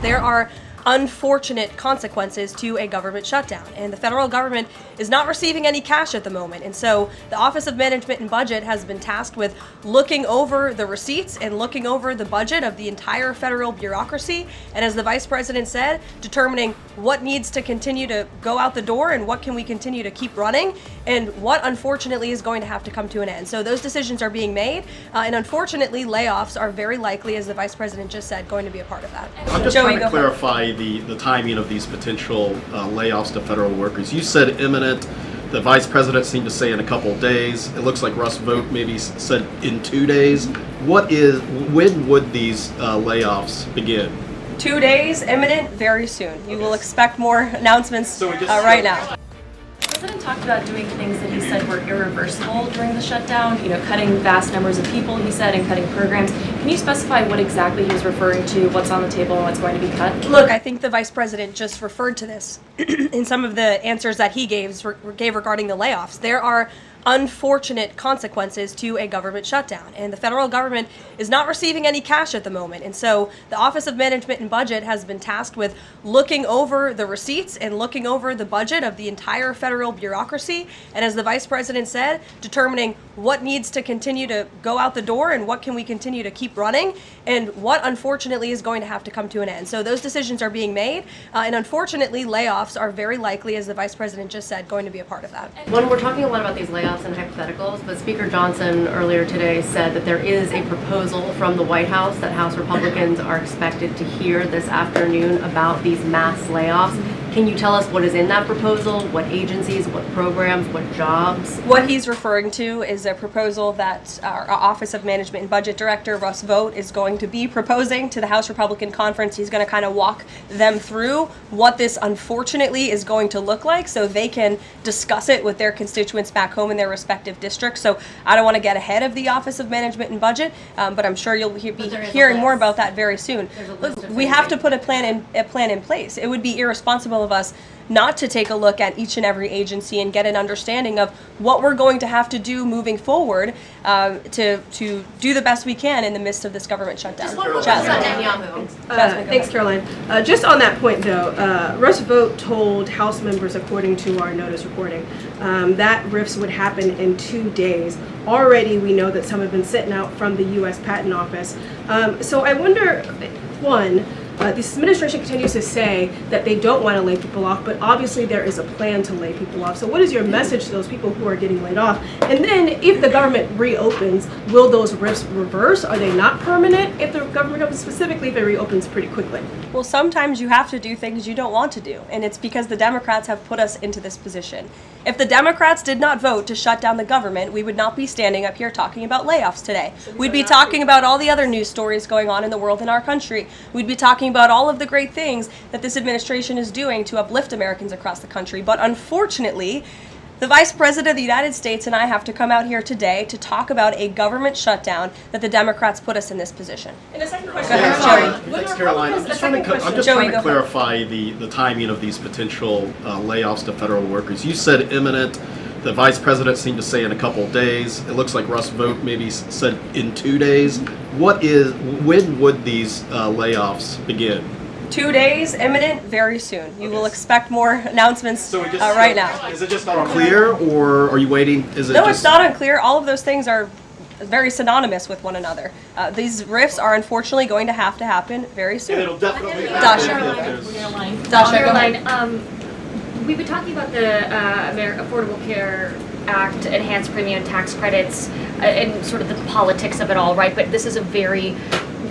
There are unfortunate consequences to a government shutdown, and the federal government is not receiving any cash at the moment. And so the Office of Management and Budget has been tasked with looking over the receipts and looking over the budget of the entire federal bureaucracy, and as the Vice President said, determining what needs to continue to go out the door and what can we continue to keep running, and what unfortunately is going to have to come to an end. So those decisions are being made, and unfortunately layoffs are very likely, as the Vice President just said, going to be a part of that. I'm just trying to clarify the timing of these potential layoffs to federal workers. You said imminent. The Vice President seemed to say in a couple of days. It looks like Russ Vought maybe said in 2 days. When would these layoffs begin? 2 days, imminent, very soon. You will expect more announcements right now. The President talked about doing things that he said were irreversible during the shutdown, cutting vast numbers of people, he said, and cutting programs. Can you specify what exactly he was referring to, what's on the table, and what's going to be cut? Look, I think the Vice President just referred to this in some of the answers that he gave regarding the layoffs. There are unfortunate consequences to a government shutdown, and the federal government is not receiving any cash at the moment. And so the Office of Management and Budget has been tasked with looking over the receipts and looking over the budget of the entire federal bureaucracy, and as the Vice President said, determining what needs to continue to go out the door and what can we continue to keep running, and what unfortunately is going to have to come to an end. So those decisions are being made, and unfortunately layoffs are very likely, as the Vice President just said, going to be a part of that. When we're talking a lot about these layoffs and hypotheticals, but Speaker Johnson earlier today said that there is a proposal from the White House that House Republicans are expected to hear this afternoon about these mass layoffs. Can you tell us what is in that proposal? What agencies, what programs, what jobs? What he's referring to is a proposal that our Office of Management and Budget Director, Russ Vought, is going to be proposing to the House Republican Conference. He's going to kind of walk them through what this unfortunately is going to look like so they can discuss it with their constituents back home in their respective districts. So I don't want to get ahead of the Office of Management and Budget, but I'm sure you'll be hearing more about that very soon. Look, we have to put a plan in place. It would be irresponsible of us not to take a look at each and every agency and get an understanding of what we're going to have to do moving forward to do the best we can in the midst of this government shutdown. Thanks, Caroline. Just on that point, though, Russ Vought told House members, according to our notice recording, that RIFs would happen in 2 days. Already, we know that some have been sitting out from the U.S. Patent Office. So I wonder, one, this administration continues to say that they don't want to lay people off, but obviously there is a plan to lay people off. So what is your message to those people who are getting laid off? And then if the government reopens, will those RIFs reverse? Are they not permanent if the government reopens, specifically if it reopens pretty quickly? Well, sometimes you have to do things you don't want to do, and it's because the Democrats have put us into this position. If the Democrats did not vote to shut down the government, we would not be standing up here talking about layoffs today. We'd be talking about all the other news stories going on in the world in our country. We'd be talking about all of the great things that this administration is doing to uplift Americans across the country. But unfortunately, the Vice President of the United States and I have to come out here today to talk about a government shutdown that the Democrats put us in this position. And the second question, Thanks, Caroline. I'm just trying to clarify the timing of these potential layoffs to federal workers. You said imminent. The Vice President seemed to say in a couple of days. It looks like Russ Vought maybe said in 2 days. When would these layoffs begin? 2 days, imminent, very soon. You will expect more announcements right now. Is it just not unclear, or are you waiting? No, it's not unclear. All of those things are very synonymous with one another. These RIFs are unfortunately going to happen very soon. And it'll definitely Caroline, we've been talking about the Affordable Care Act, enhanced premium tax credits, and sort of the politics of it all, right? But this is a very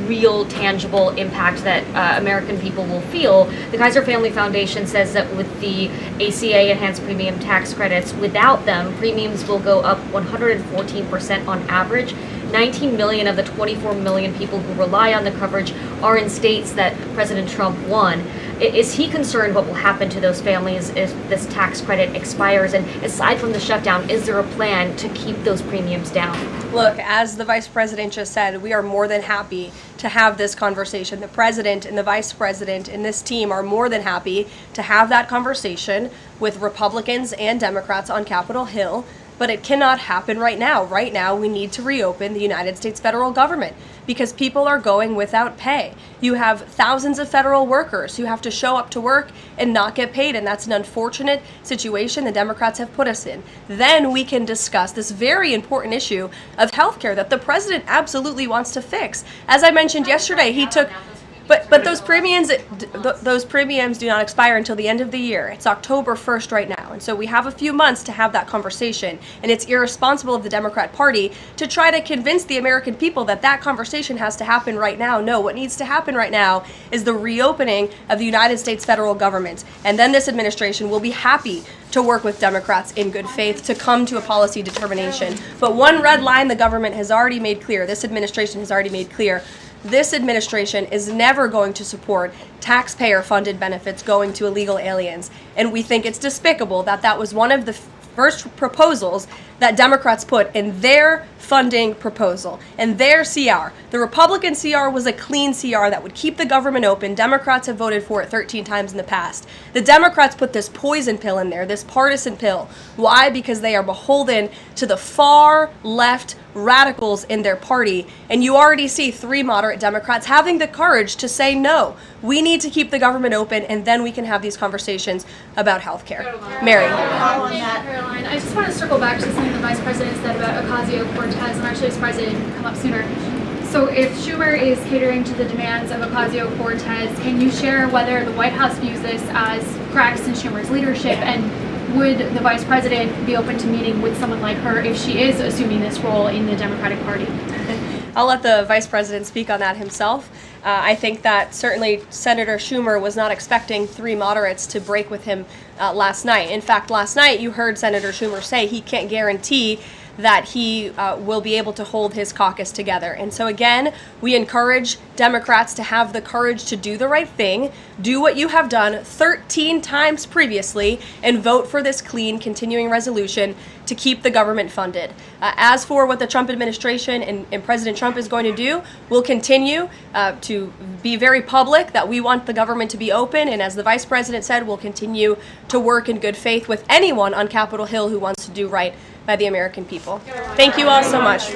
real, tangible impact that American people will feel. The Kaiser Family Foundation says that with the ACA enhanced premium tax credits, without them, premiums will go up 114% on average. 19 million of the 24 million people who rely on the coverage are in states that President Trump won. Is he concerned what will happen to those families if this tax credit expires? And aside from the shutdown, is there a plan to keep those premiums down? Look, as the Vice President just said, we are more than happy to have this conversation. The President and the Vice President and this team are more than happy to have that conversation with Republicans and Democrats on Capitol Hill but it cannot happen right now. Right now, we need to reopen the United States federal government because people are going without pay. You have thousands of federal workers who have to show up to work and not get paid, and that's an unfortunate situation the Democrats have put us in. Then we can discuss this very important issue of healthcare that the president absolutely wants to fix. As I mentioned yesterday, he took... But those premiums do not expire until the end of the year. It's October 1st right now. And so we have a few months to have that conversation. And it's irresponsible of the Democrat Party to try to convince the American people that that conversation has to happen right now. No, what needs to happen right now is the reopening of the United States federal government. And then this administration will be happy to work with Democrats in good faith to come to a policy determination. But one red line the government has already made clear, this administration has already made clear, this administration is never going to support taxpayer-funded benefits going to illegal aliens. And we think it's despicable that that was one of the first proposals that Democrats put in their funding proposal, and their CR. The Republican CR was a clean CR that would keep the government open. Democrats have voted for it 13 times in the past. The Democrats put this poison pill in there, this partisan pill. Why? Because they are beholden to the far left radicals in their party, and you already see 3 moderate Democrats having the courage to say no. We need to keep the government open, and then we can have these conversations about health care. Mary. Thank you, Caroline. I just want to circle back to something the Vice President said about Ocasio-Cortez. I'm actually surprised it didn't come up sooner. So if Schumer is catering to the demands of Ocasio-Cortez, can you share whether the White House views this as cracks in Schumer's leadership, and would the Vice President be open to meeting with someone like her if she is assuming this role in the Democratic Party? I'll let the Vice President speak on that himself. I think that certainly Senator Schumer was not expecting 3 moderates to break with him last night. In fact, last night you heard Senator Schumer say he can't guarantee that he will be able to hold his caucus together. And so again, we encourage Democrats to have the courage to do the right thing, do what you have done 13 times previously, and vote for this clean continuing resolution to keep the government funded. As for what the Trump administration and President Trump is going to do, we'll continue to be very public that we want the government to be open, and as the Vice President said, we'll continue to work in good faith with anyone on Capitol Hill who wants to do right by the American people. Thank you all so much.